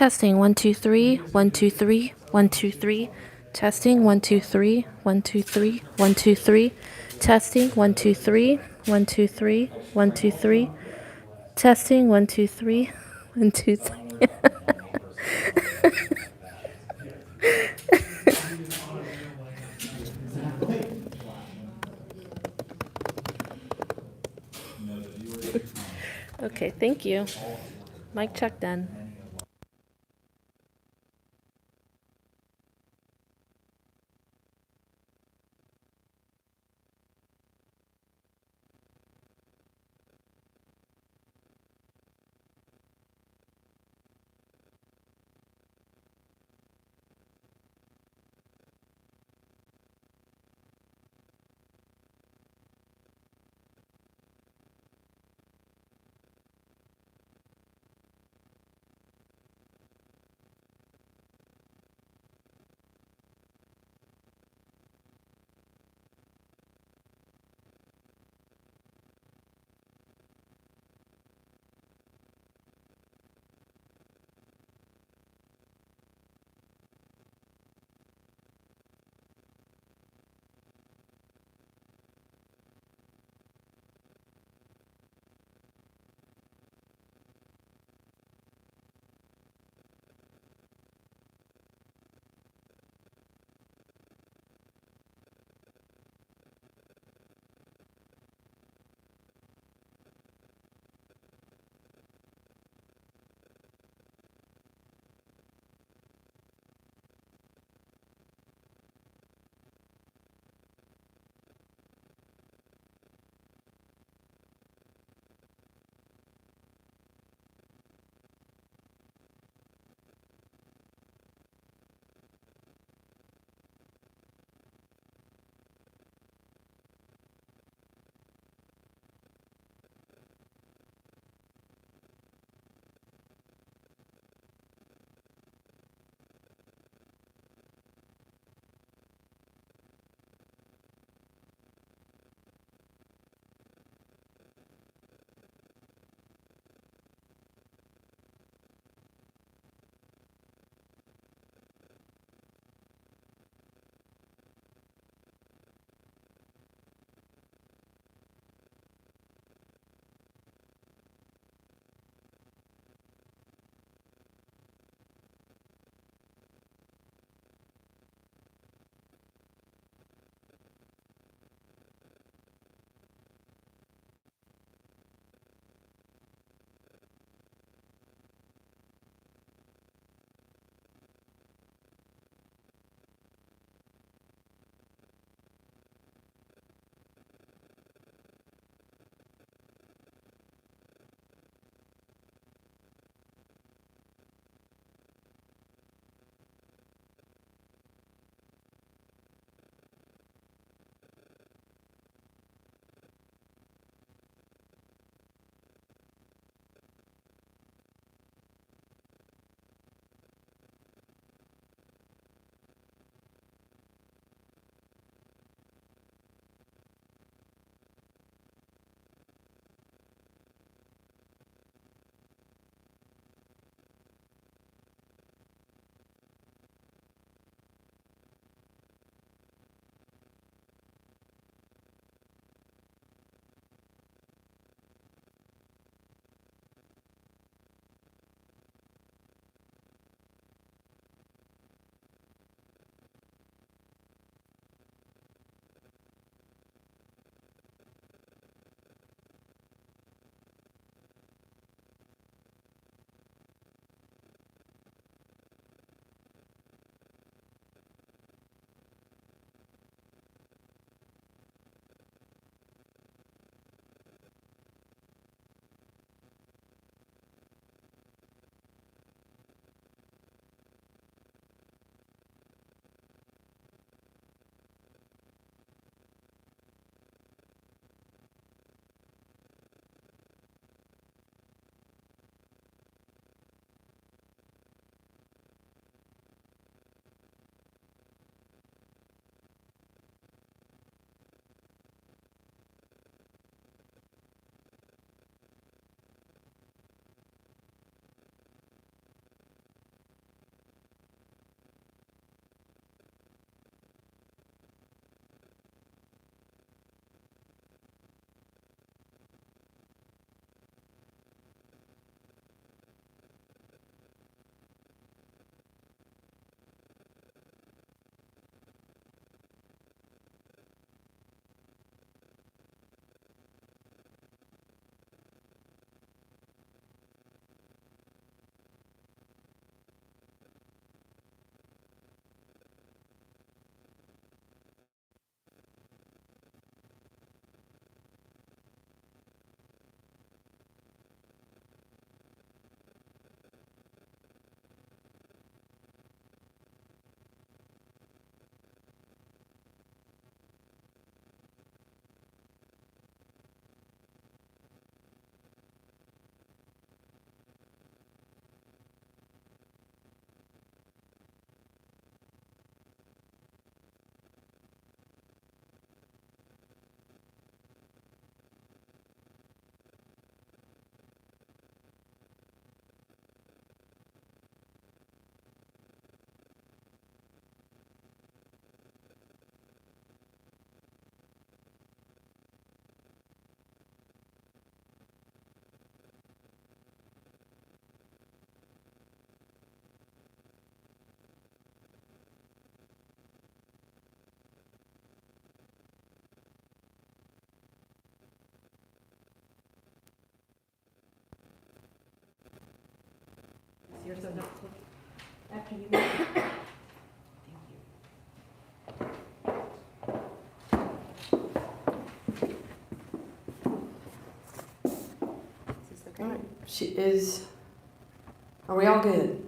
Testing 1 2 3 1 2 3 1 2 3. Testing 1 2 3 1 2 3 1 2 3. Testing 1 2 3 1 2 3 1 2 3. Testing 1 2 3 1 2 3. Okay, thank you. Mic check done. You're so helpful. After you. All right. Are we all good?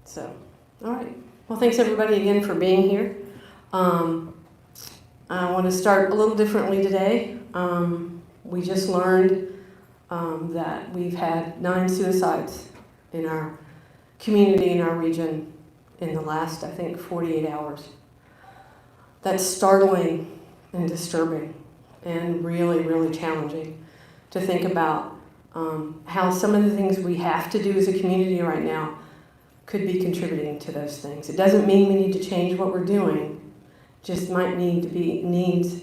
So, all right. Well, thanks everybody again for being here. I want to start a little differently today. We just learned that we've had 9 suicides in our community, in our region, in the last, I think, 48 hours. That's startling and disturbing and really, really challenging to think about how some of the things we have to do as a community right now could be contributing to those things. It doesn't mean we need to change what we're doing, just might means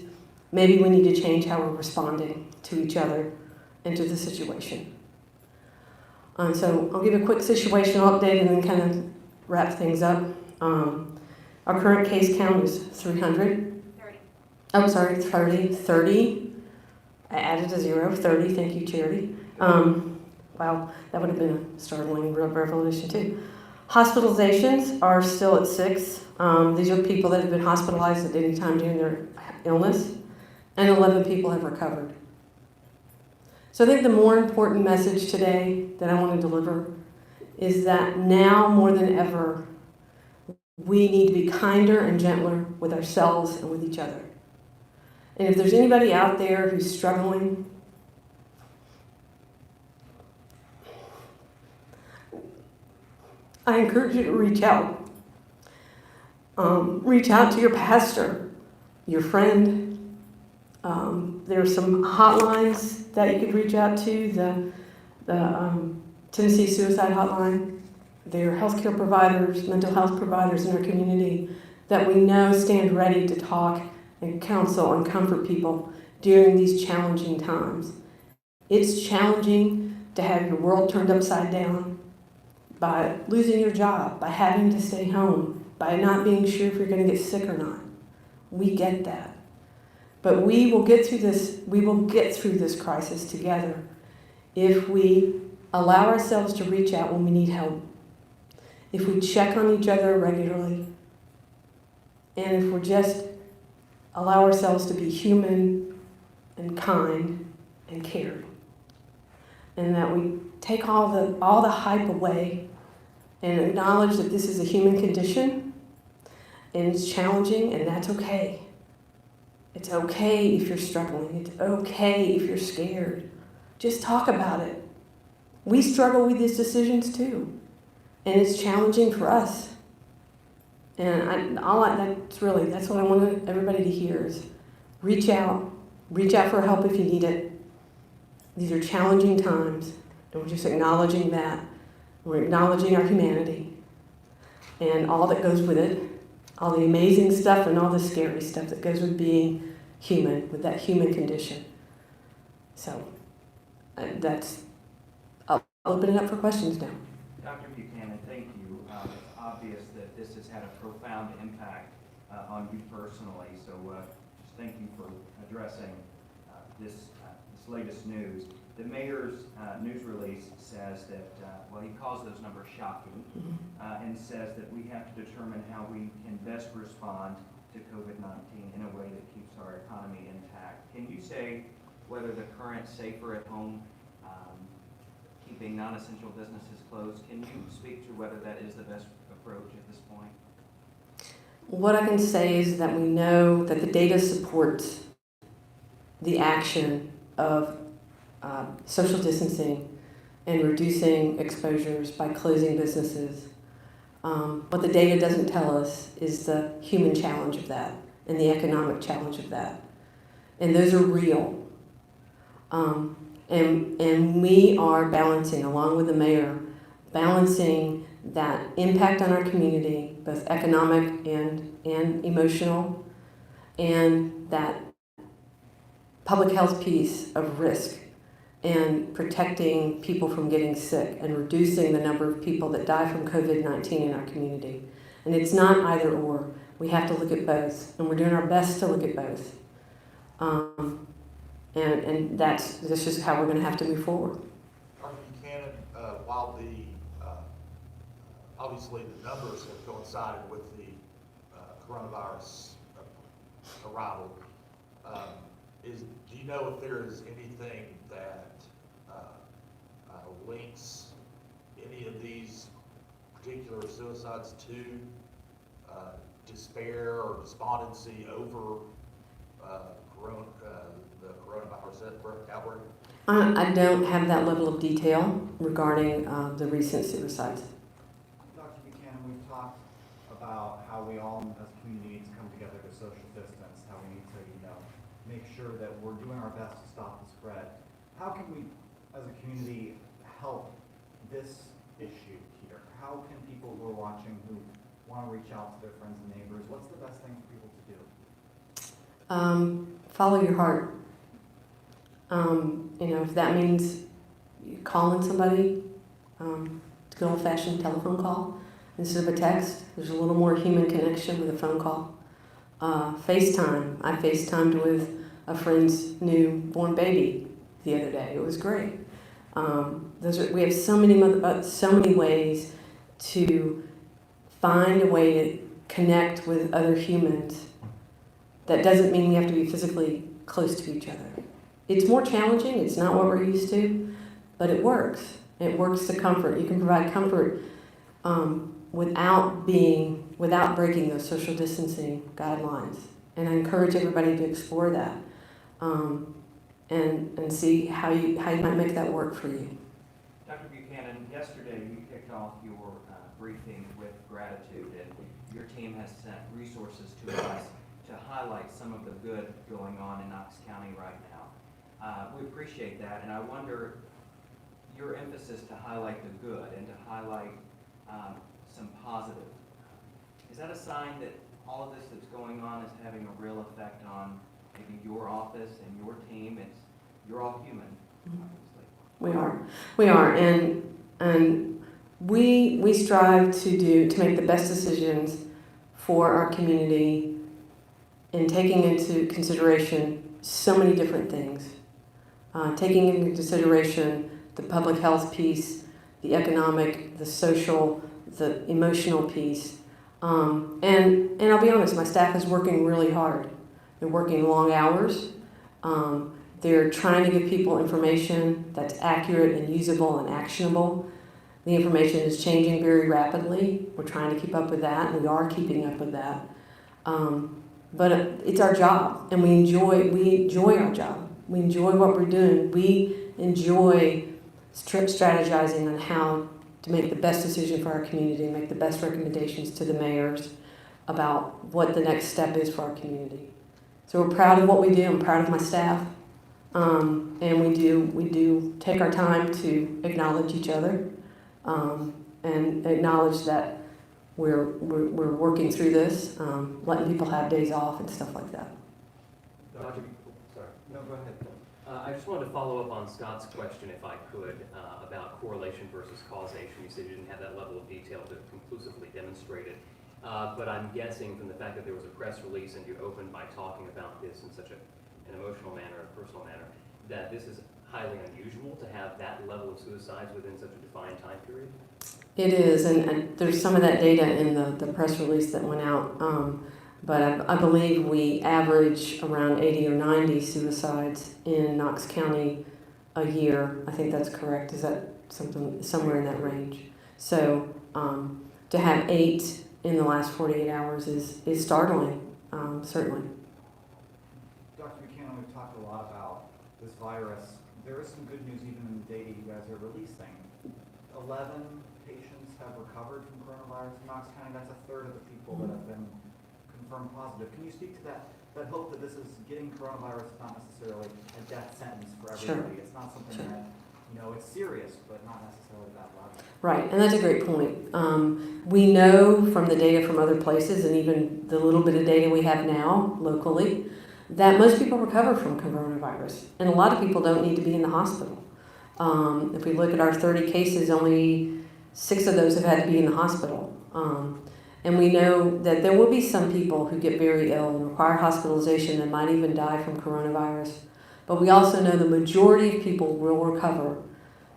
maybe we need to change how we're responding to each other and to the situation. So I'll give a quick situational update and then kind of wrap things up. Our current case count is 300. 30. Oh, sorry, 30. I added a 0, 30, thank you, Charity. Wow, that would have been a startling revelation too. Hospitalizations are still at 6. These are people that have been hospitalized at any time during their illness, and 11 people have recovered. So I think the more important message today that I want to deliver is that now more than ever, we need to be kinder and gentler with ourselves and with each other. And if there's anybody out there who's struggling, I encourage you to reach out. Reach out to your pastor, your friend. There are some hotlines that you could reach out to, the Tennessee Suicide Hotline. There are healthcare providers, mental health providers in our community that we know stand ready to talk and counsel and comfort people during these challenging times. It's challenging to have your world turned upside down by losing your job, by having to stay home, by not being sure if you're going to get sick or not. We get that. But we will get through this crisis together if we allow ourselves to reach out when we need help, if we check on each other regularly, and if we just allow ourselves to be human and kind and caring. And that we take all the hype away and acknowledge that this is a human condition and it's challenging, and that's okay. It's okay if you're struggling. It's okay if you're scared. Just talk about it. We struggle with these decisions too, and it's challenging for us. And that's what I want everybody to hear is reach out for help if you need it. These are challenging times, and we're just acknowledging that. We're acknowledging our humanity and all that goes with it, all the amazing stuff and all the scary stuff that goes with being human, with that human condition. So I'll open it up for questions now. Dr. Buchanan, thank you. It's obvious that this has had a profound impact on you personally, so just thank you for addressing this latest news. The mayor's news release says that, he calls those numbers shocking, and says that we have to determine how we can best respond to COVID-19 in a way that keeps our economy intact. Can you say whether the current safer at home, keeping non-essential businesses closed, can you speak to whether that is the best approach at this point? What I can say is that we know that the data supports the action of social distancing and reducing exposures by closing businesses. What the data doesn't tell us is the human challenge of that and the economic challenge of that. And those are real. And we are balancing, along with the mayor, balancing that impact on our community, both economic and emotional, and that public health piece of risk and protecting people from getting sick and reducing the number of people that die from COVID-19 in our community. And it's not either or. We have to look at both, and we're doing our best to look at both. And that's just how we're going to have to move forward. Dr. Buchanan, while obviously the numbers have coincided with the coronavirus arrival, do you know if there is anything that links any of these particular suicides to despair or despondency over the coronavirus outbreak? I don't have that level of detail regarding the recent suicides. Dr. Buchanan, we've talked about how we all as a community need to come together to social distance, how we need to, make sure that we're doing our best to stop the spread. How can we, as a community, help this issue here? How can people who are watching who want to reach out to their friends and neighbors, what's the best thing for people to do? Follow your heart. If that means calling somebody, good old-fashioned telephone call instead of a text, there's a little more human connection with a phone call. FaceTime. I FaceTimed with a friend's newborn baby the other day. It was great. We have so many ways to find a way to connect with other humans. That doesn't mean we have to be physically close to each other. It's more challenging. It's not what we're used to, but it works. It works to comfort. You can provide comfort without breaking those social distancing guidelines. And I encourage everybody to explore that and see how you might make that work for you. Dr. Buchanan, yesterday you kicked off your briefing with gratitude, and your team has sent resources to us to highlight some of the good going on in Knox County right now. We appreciate that, and I wonder your emphasis to highlight the good and to highlight some positive. Is that a sign that all of this that's going on is having a real effect on maybe your office and your team? You're all human, obviously. We are, and we strive to make the best decisions for our community in taking into consideration so many different things. Taking into consideration the public health piece, the economic, the social, the emotional piece. And I'll be honest, my staff is working really hard. They're working long hours. They're trying to give people information that's accurate and usable and actionable. The information is changing very rapidly. We're trying to keep up with that, and we are keeping up with that. But it's our job, and we enjoy our job. We enjoy what we're doing. We enjoy strategizing on how to make the best decision for our community, make the best recommendations to the mayors about what the next step is for our community. So we're proud of what we do. I'm proud of my staff, and we do take our time to acknowledge each other and acknowledge that we're working through this, letting people have days off and stuff like that. Dr. Sorry. No, go ahead. I just wanted to follow up on Scott's question, if I could, about correlation versus causation. You said you didn't have that level of detail to conclusively demonstrate it. But I'm guessing from the fact that there was a press release and you opened by talking about this in such an emotional manner, a personal manner, that this is highly unusual to have that level of suicides within such a defined time period? It is, and there's some of that data in the press release that went out. But I believe we average around 80 or 90 suicides in Knox County a year. I think that's correct. Is that somewhere in that range? So to have 8 in the last 48 hours is startling, certainly. Dr. Buchanan, we've talked a lot about this virus. There is some good news even in the data you guys are releasing. 11 patients have recovered from coronavirus in Knox County. That's a third of the people that have been confirmed positive. Can you speak to that hope that this is getting coronavirus is not necessarily a death sentence for everybody? Sure. It's not something that, it's serious, but not necessarily that level. Right, and that's a great point. We know from the data from other places and even the little bit of data we have now locally that most people recover from coronavirus, and a lot of people don't need to be in the hospital. If we look at our 30 cases, only 6 of those have had to be in the hospital. And we know that there will be some people who get very ill and require hospitalization and might even die from coronavirus. But we also know the majority of people will recover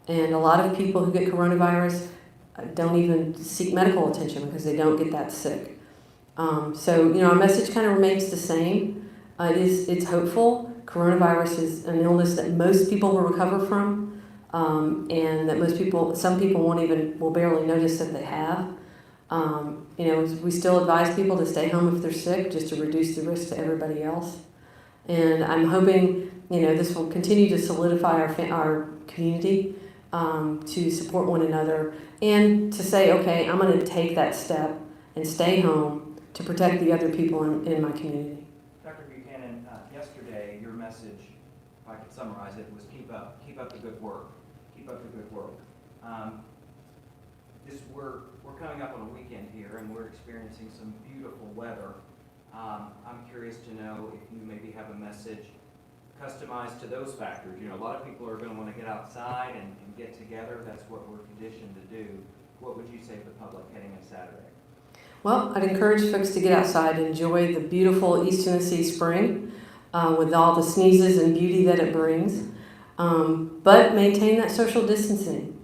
And a lot of people who get coronavirus don't even seek medical attention because they don't get that sick. So, our message kind of remains the same. It's hopeful. Coronavirus is an illness that most people will recover from, and that some people will barely notice that they have. We still advise people to stay home if they're sick, just to reduce the risk to everybody else. And I'm hoping, this will continue to solidify our community, to support one another, and to say, okay, I'm going to take that step and stay home to protect the other people in my community. Dr. Buchanan, yesterday your message, if I could summarize it, was keep up the good work. Keep up the good work. We're coming up on a weekend here, and we're experiencing some beautiful weather. I'm curious to know if you maybe have a message customized to those factors. A lot of people are going to want to get outside and get together. That's what we're conditioned to do. What would you say to the public heading in Saturday? Well, I'd encourage folks to get outside and enjoy the beautiful East Tennessee spring, with all the sneezes and beauty that it brings, but maintain that social distancing.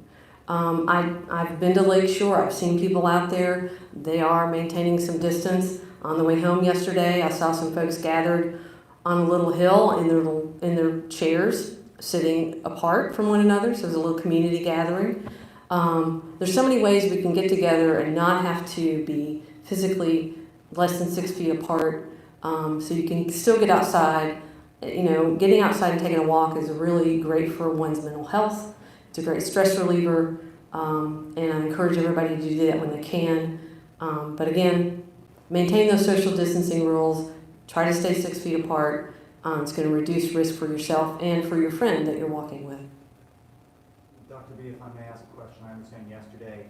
I've been to Lake Shore. I've seen people out there. They are maintaining some distance. On the way home yesterday, I saw some folks gathered on a little hill in their chairs, sitting apart from one another. So it was a little community gathering. There's so many ways we can get together and not have to be physically less than 6 feet apart. So you can still get outside. Getting outside and taking a walk is really great for one's mental health. It's a great stress reliever, and I encourage everybody to do that when they can. But again, maintain those social distancing rules. Try to stay 6 feet apart. It's going to reduce risk for yourself and for your friend that you're walking with. Dr. B, if I may ask a question, I understand yesterday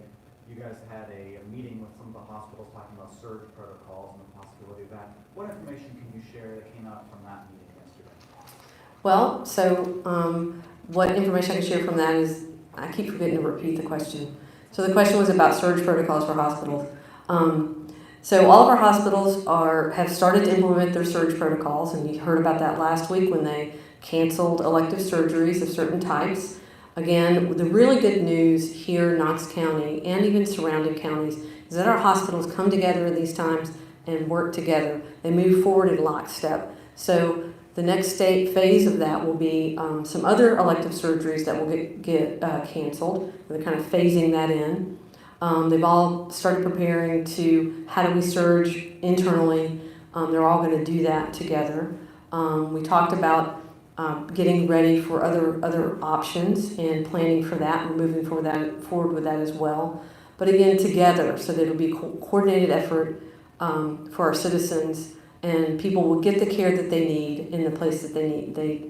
you guys had a meeting with some of the hospitals talking about surge protocols and the possibility of that. What information can you share that came out from that meeting yesterday? Well, so what information I can share from that is, I keep forgetting to repeat the question. So the question was about surge protocols for hospitals. So all of our hospitals have started to implement their surge protocols, and you heard about that last week when they canceled elective surgeries of certain types. Again, the really good news here in Knox County and even surrounding counties is that our hospitals come together in these times and work together. They move forward in lockstep. So the next phase of that will be some other elective surgeries that will get canceled. They're kind of phasing that in. They've all started preparing to how do we surge internally. They're all going to do that together. We talked about getting ready for other options and planning for that. We're moving forward with that as well. But again, together, so that it'll be a coordinated effort for our citizens, and people will get the care that they need in the place that they need. They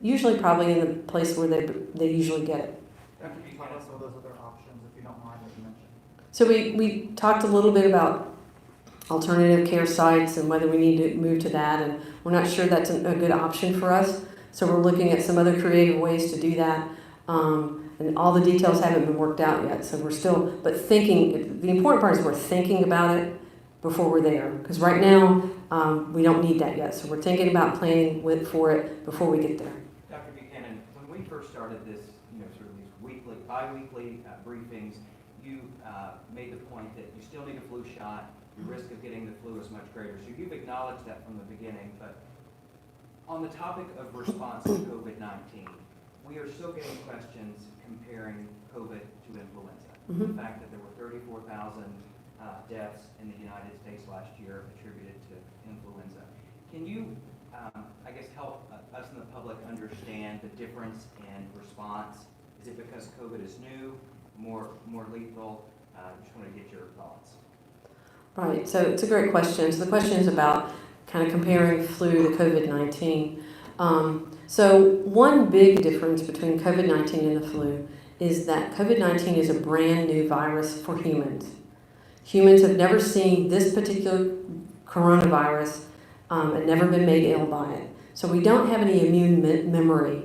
usually probably in the place where they usually get it. Can you tell us some of those other options, if you don't mind, that you mentioned? So we talked a little bit about alternative care sites and whether we need to move to that, and we're not sure that's a good option for us. So we're looking at some other creative ways to do that, and all the details haven't been worked out yet. So we're still, but thinking. The important part is we're thinking about it before we're there, because right now we don't need that yet. So we're thinking about planning for it before we get there. Dr. Buchanan, when we first started this, sort of these bi-weekly briefings, you made the point that you still need a flu shot. The risk of getting the flu is much greater. So you've acknowledged that from the beginning. But on the topic of response to COVID-19, we are still getting questions comparing COVID to influenza. Mm-hmm. The fact that there were 34,000 deaths in the United States last year attributed to influenza. Can you, help us in the public understand the difference in response? Is it because COVID is new, more lethal? Just want to get your thoughts. Right, so it's a great question. So the question is about kind of comparing flu to COVID-19. So one big difference between COVID-19 and the flu is that COVID-19 is a brand new virus for humans. Humans have never seen this particular coronavirus and never been made ill by it. So we don't have any immune memory.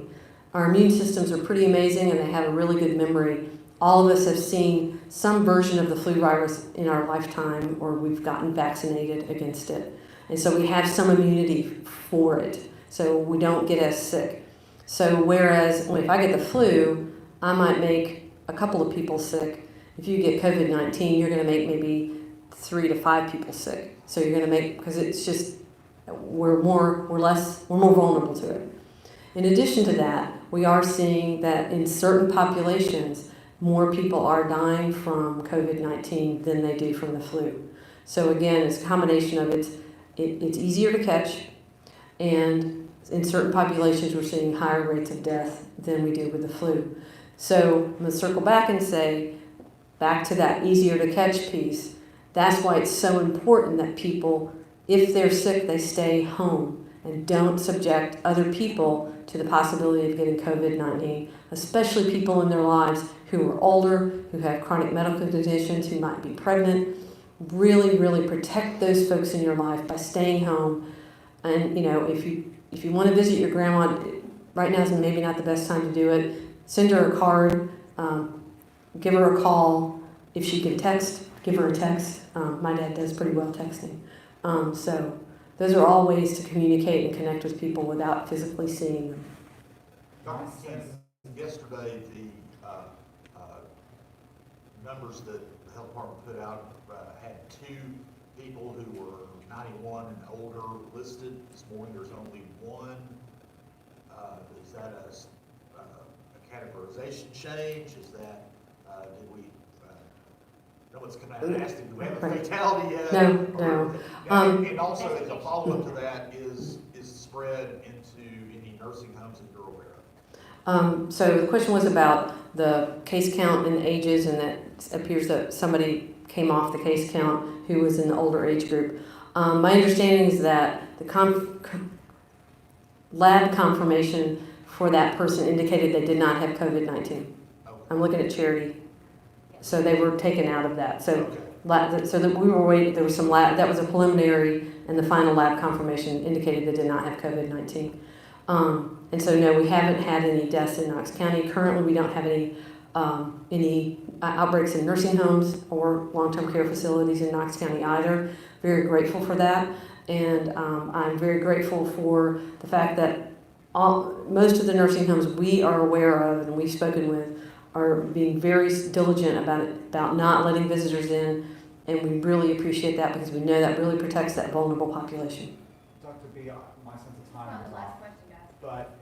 Our immune systems are pretty amazing, and they have a really good memory. All of us have seen some version of the flu virus in our lifetime, or we've gotten vaccinated against it. And so we have some immunity for it, so we don't get as sick. So whereas if I get the flu, I might make a couple of people sick. If you get COVID-19, you're going to make maybe 3 to 5 people sick. So you're going to make, because it's just, we're more vulnerable to it. In addition to that, we are seeing that in certain populations, more people are dying from COVID-19 than they do from the flu. So again, it's a combination of it's easier to catch, and in certain populations, we're seeing higher rates of death than we do with the flu. So I'm going to circle back and say, back to that easier to catch piece, that's why it's so important that people, if they're sick, they stay home and don't subject other people to the possibility of getting COVID-19, especially people in their lives who are older, who have chronic medical conditions, who might be pregnant. Really, really protect those folks in your life by staying home. And if you want to visit your grandma, right now is maybe not the best time to do it. Send her a card, give her a call. If she can text, give her a text. My dad does pretty well texting. So those are all ways to communicate and connect with people without physically seeing them. Dr. Buchanan, yesterday, the numbers that the health department put out had 2 people who were 91 and older listed. This morning, there's only 1. Is that a categorization change? Is that, did we, no one's come out and asked, do we have a fatality yet? No. And also, as a follow-up to that, is spread into any nursing homes that you're aware of? So the question was about the case count and ages, and that appears that somebody came off the case count who was in the older age group. My understanding is that the lab confirmation for that person indicated they did not have COVID-19. Okay. I'm looking at Charity. So they were taken out of that. So Okay. so that we were waiting, there was some lab, that was a preliminary, and the final lab confirmation indicated they did not have COVID-19. And so no, we haven't had any deaths in Knox County. Currently, we don't have any outbreaks in nursing homes or long-term care facilities in Knox County either. Very grateful for that. And I'm very grateful for the fact that most of the nursing homes we are aware of and we've spoken with are being very diligent about not letting visitors in, and we really appreciate that because we know that really protects that vulnerable population. Dr. B, my sense of time is Last off, question, guys. but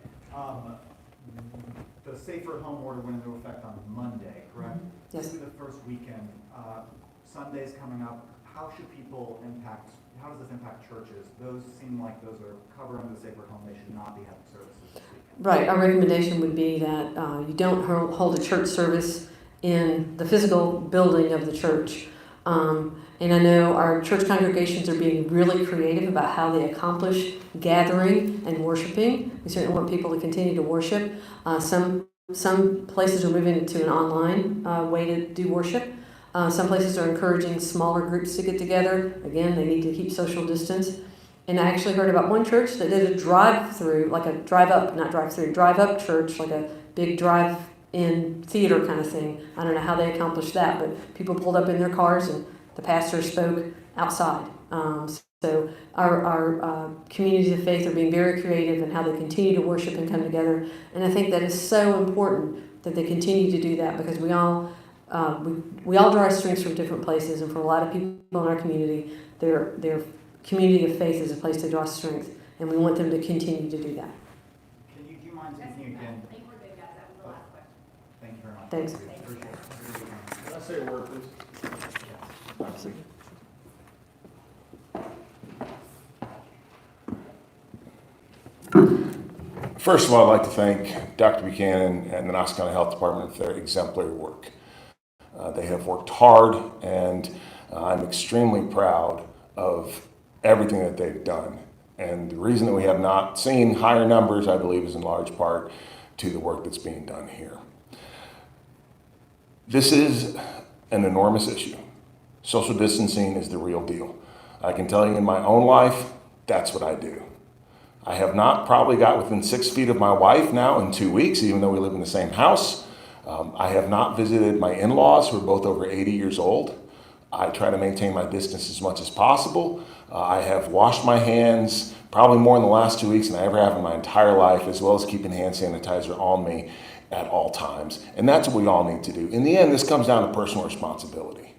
the safer at home order went into effect on Monday, correct? Yes. This will be the first weekend. Sunday's coming up. How does this impact churches? Those seem like those are covered under the safer at home. They should not be having services this weekend. Right. Our recommendation would be that you don't hold a church service in the physical building of the church. And I know our church congregations are being really creative about how they accomplish gathering and worshiping. We certainly want people to continue to worship. Some places are moving to an online way to do worship. Some places are encouraging smaller groups to get together. Again, they need to keep social distance. And I actually heard about one church that did a drive-through, like a drive-up church, like a big drive-in theater kind of thing. I don't know how they accomplished that, but people pulled up in their cars and the pastor spoke outside. So our communities of faith are being very creative in how they continue to worship and come together. And I think that is so important that they continue to do that because we all draw strengths from different places, and for a lot of people in our community, their community of faith is a place to draw strength, and we want them to continue to do that. Do you mind speaking again? I think we're good, guys. That was the last question. Thank you very much. Thanks. Appreciate it. Can I say a word, please? First of all, I'd like to thank Dr. Buchanan and the Knox County Health Department for their exemplary work. They have worked hard, and I'm extremely proud of everything that they've done. And the reason that we have not seen higher numbers, I believe, is in large part to the work that's being done here. This is an enormous issue. Social distancing is the real deal. I can tell you in my own life, that's what I do. I have not probably got within 6 feet of my wife now in 2 weeks, even though we live in the same house. I have not visited my in-laws, who are both over 80 years old. I try to maintain my distance as much as possible. I have washed my hands probably more in the last 2 weeks than I ever have in my entire life, as well as keeping hand sanitizer on me at all times. And that's what we all need to do. In the end, this comes down to personal responsibility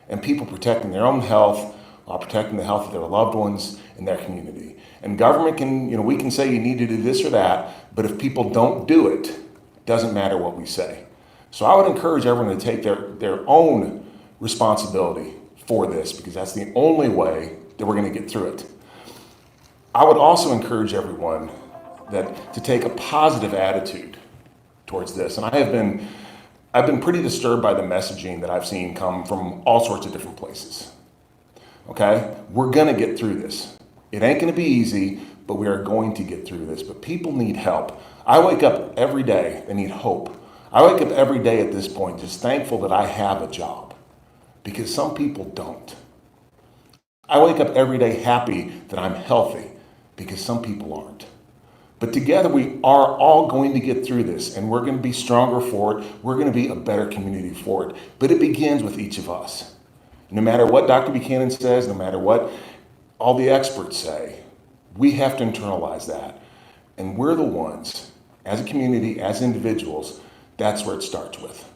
and people protecting their own health while protecting the health of their loved ones and their community. And government can, we can say you need to do this or that, but if people don't do it, it doesn't matter what we say. So I would encourage everyone to take their own responsibility for this, because that's the only way that we're going to get through it. I would also encourage everyone to take a positive attitude towards this. And I've been pretty disturbed by the messaging that I've seen come from all sorts of different places. Okay? We're going to get through this. It ain't going to be easy, but we are going to get through this. But people need help. I wake up every day, they need hope. I wake up every day at this point just thankful that I have a job, because some people don't. I wake up every day happy that I'm healthy, because some people aren't. But together we are all going to get through this, and we're going to be stronger for it. We're going to be a better community for it. But it begins with each of us. No matter what Dr. Buchanan says, no matter what all the experts say, we have to internalize that. And we're the ones, as a community, as individuals, that's where it starts with.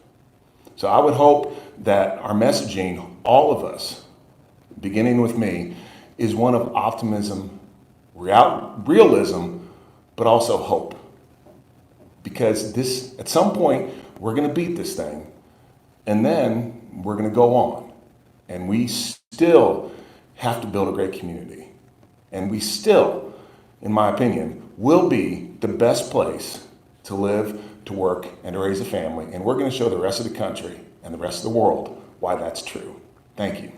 So I would hope that our messaging, all of us, beginning with me, is one of optimism, realism, but also hope. Because at some point, we're going to beat this thing, and then we're going to go on. And we still have to build a great community. And we still, in my opinion, will be the best place to live, to work, and to raise a family. And we're going to show the rest of the country and the rest of the world why that's true. Thank you.